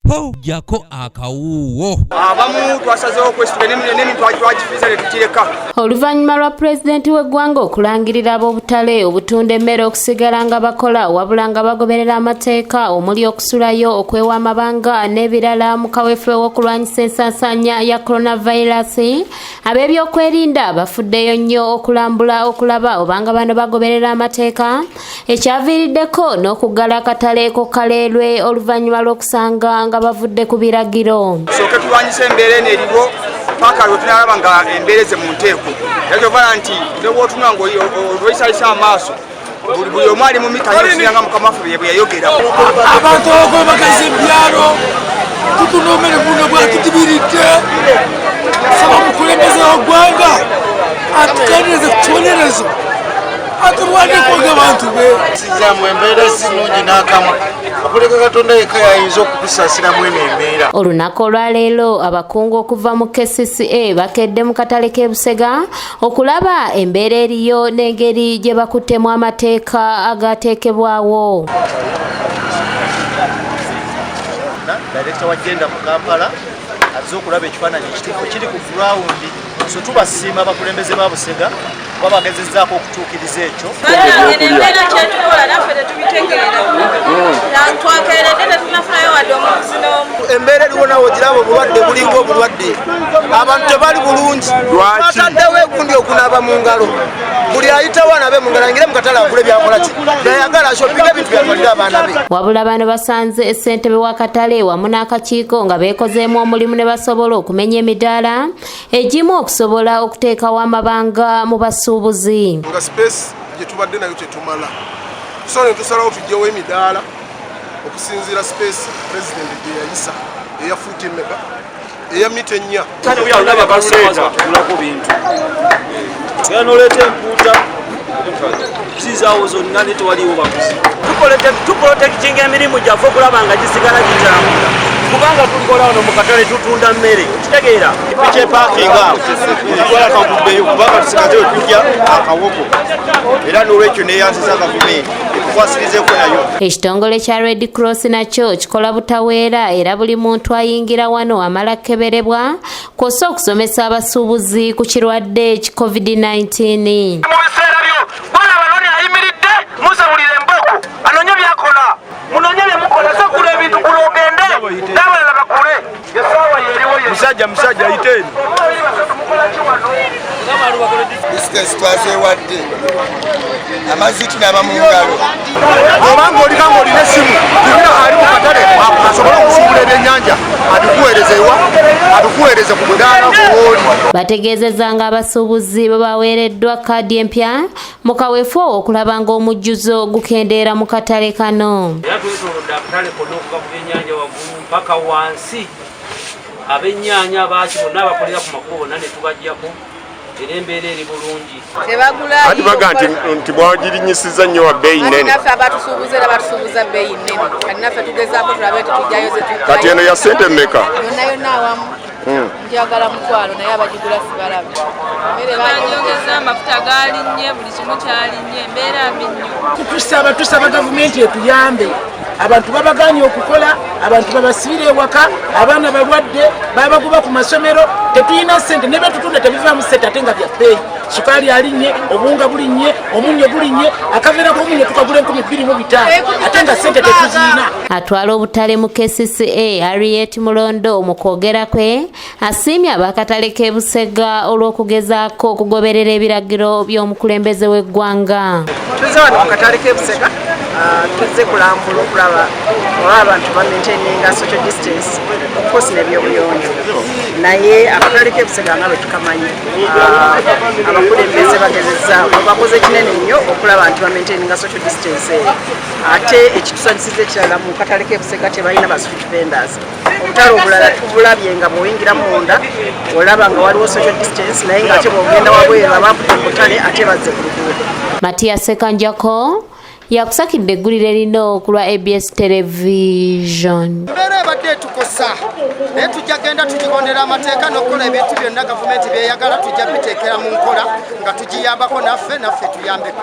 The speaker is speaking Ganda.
po jako akawuwo. Abamu twasazeewo kwesitula n'emintu twagifiza ne tukireka. Oluvanyuma lwa pulezidenti w'eggwanga okulangirira ab'obutale obutunda emmere okusigala nga bakola wabula nga bagoberera amateeka omuli okusulayo okwewa amabanga n'ebirala mu kaweefube w'okulwanyisa ensaasaanya ya coronavirus, ab'ebyokwerinda bafuddeyo nnyo okulambula okulaba obanga bano bagoberera amateeka, ekyaviiriddeko n'okuggala akatale ko kalerwe oluvannyuma lw'okusanga nga bavudde ku biragiro. Tusooke tulwanyisa embeera eno eriwo paka lwe tunalaba nga embeera ze mu nteeko. Yakyova nti ne bw'otunula ng'olwayisayisa amaaso buli omu ali mu mita yosinanga mukama waffe bwe yayogera. Abantu abagagaza ebyalo tutunomere buno bwatukibiridde saba mukulembeze w'eggwanga atukanirize ku kibonerezo atulwaneko abantu be sizaamu embeera sinungi n'akamu akuleka Katonda yekka yayinza okutusaasiramu eno embeera. Olunaku olwaleero abakungu okuva mu KCCA bakedde mu katale k'e Busega okulaba embeera eriyo n'engeri gye bakuttemu amateeka agateekebwawo. Director wa genda mu Kampala azze okulaba ekifaananyi ekituufu kiri ku gurawundi, so tubasiima abakulembeze ba Busega kuba bagezezzaako okutuukiriza ekyo. Embeera kyetukola naffe tetubitegeera twakeeredde tetunafunayo wadde omuguzi n'omu. Embeera eriwo nawe ogiraba obulwadde bulinga obulwadde, abantu tebali bulungi, bataddewo egundi okunaaba mu ngalo, buli ayitawo anabe mu ngalo angire mu katale agule byakola ki byayagala ashopinga ebintu byatwalira abaana be. Wabula bano basanze ssentebe w'akatale wamu n'akakiiko nga beekozeemu omulimu ne basobola okumenya emidaala egimu okusobola okuteekawo amabanga mu basuubuzi. nga space gye tubadde nayo tetumala tusole tusalawo tujjewo emidaala okusinziira space president gye yayisa eya fuuti emmeka eya mita 4 Olaba basuleeta tulako bintu era n'oleeta empuuta sizaawo zonna ne tewaliwo baguzi. Tuprotekitinga emirimu gyaffe okulaba nga gisigala gitambula kubanga tulikola wano mu katale tutunda mmere kitegeera pikyepakinga tukola kakuddeyo kubanga tusigazeyo tulya akawoko era n'olwekyo neeyanziza gavumenti ekukwasirizeeko nayo. Ekitongole kya Red Cross nakyo kikola butaweera era buli muntu ayingira wano amala keberebwa kw'ossa okusomesa abasuubuzi ku kirwadde ki COVID-19. Musajja ayiteeni Disika situaziyo ewadde amazzi tunaaba mu ngalo. obanga olikanga olina essimu tulina ali mu katale asobola okusuubula ebyennyanja abikuweereza ewa abikuweereza ku mudaala kuwooli. Bategeezezza nga abasuubuzi babaweereddwa kaadi empya mu kaweefube okulaba ng'omujjuzo gukendeera mu katale kano. Era twetolodde akatale konna okuva ku byennyanja waggulu mpaka wansi. Ab'ennyaanya baaki bonna abakolera ku makubo bonna ne tubaggyako era embeera eri bulungi. ati baga nti mwagirinyisiza nnyo wa bbeeyi nnene. Naffe abatusuubuza era batusuubuza bbeeyi nnene. Kati naffe tugezaako tulabe tujjayo ze tujjayo. Kati eno ya ssente mmeka? Yonna awamu njagala 1,000 naye abagigula sibalabe. Banyongeza amafuta gaalinnye, buli kimu kyalinnye, embeera mbi nnyo. Tusaba gavumenti etuyambe. Abantu babaganye okukola, abantu babasibire ewaka, abaana balwadde babagoba ku masomero, tetuyina ssente ne betutunda tebivaamu ssente ate nga bya bbeeyi. Sukaali alinnye, obuwunga bulinnye, omunnyo gulinnye, akaveera k'omunnyo tukagula 25,000 ate nga ssente tetuziina. Atwala obutale mu KCCA Harriet Mulondo mu kwogera kwe asiimye ab'akatale k'e Busega olw'okugezaako okugoberera ebiragiro by'omukulembeze w'eggwanga. Tuzze wano mu katale k'e Busega tuzze kulambula okulaba oba abantu bamaintaininga social distance okukosa n'ebyobuyonjo, naye akatale k'e Busega nga bwe tukamanyi abakulembeze bagezezzaako bakoze kinene nnyo okulaba nti bamaintaininga social distance ate ekitusanyusiza ekirala mu katale k'e Busega tebalina ba street vendors. Obutale obulala tubulabye nga bw'oyingira munda olaba nga waliwo social distance naye ng'ate bw'ogenda wabweru abavudde mu butale ate bazze ku luguudo. Matias Sekanjako yakusakidde eggulire lino ku lwa ABS Television. Embeera ebadde etukosa naye tujja genda tugigondera amateeka n'okukola ebintu byonna gavumenti byeyagala tujja biteekera mu nkola nga tugiyambako naffe tuyambeko.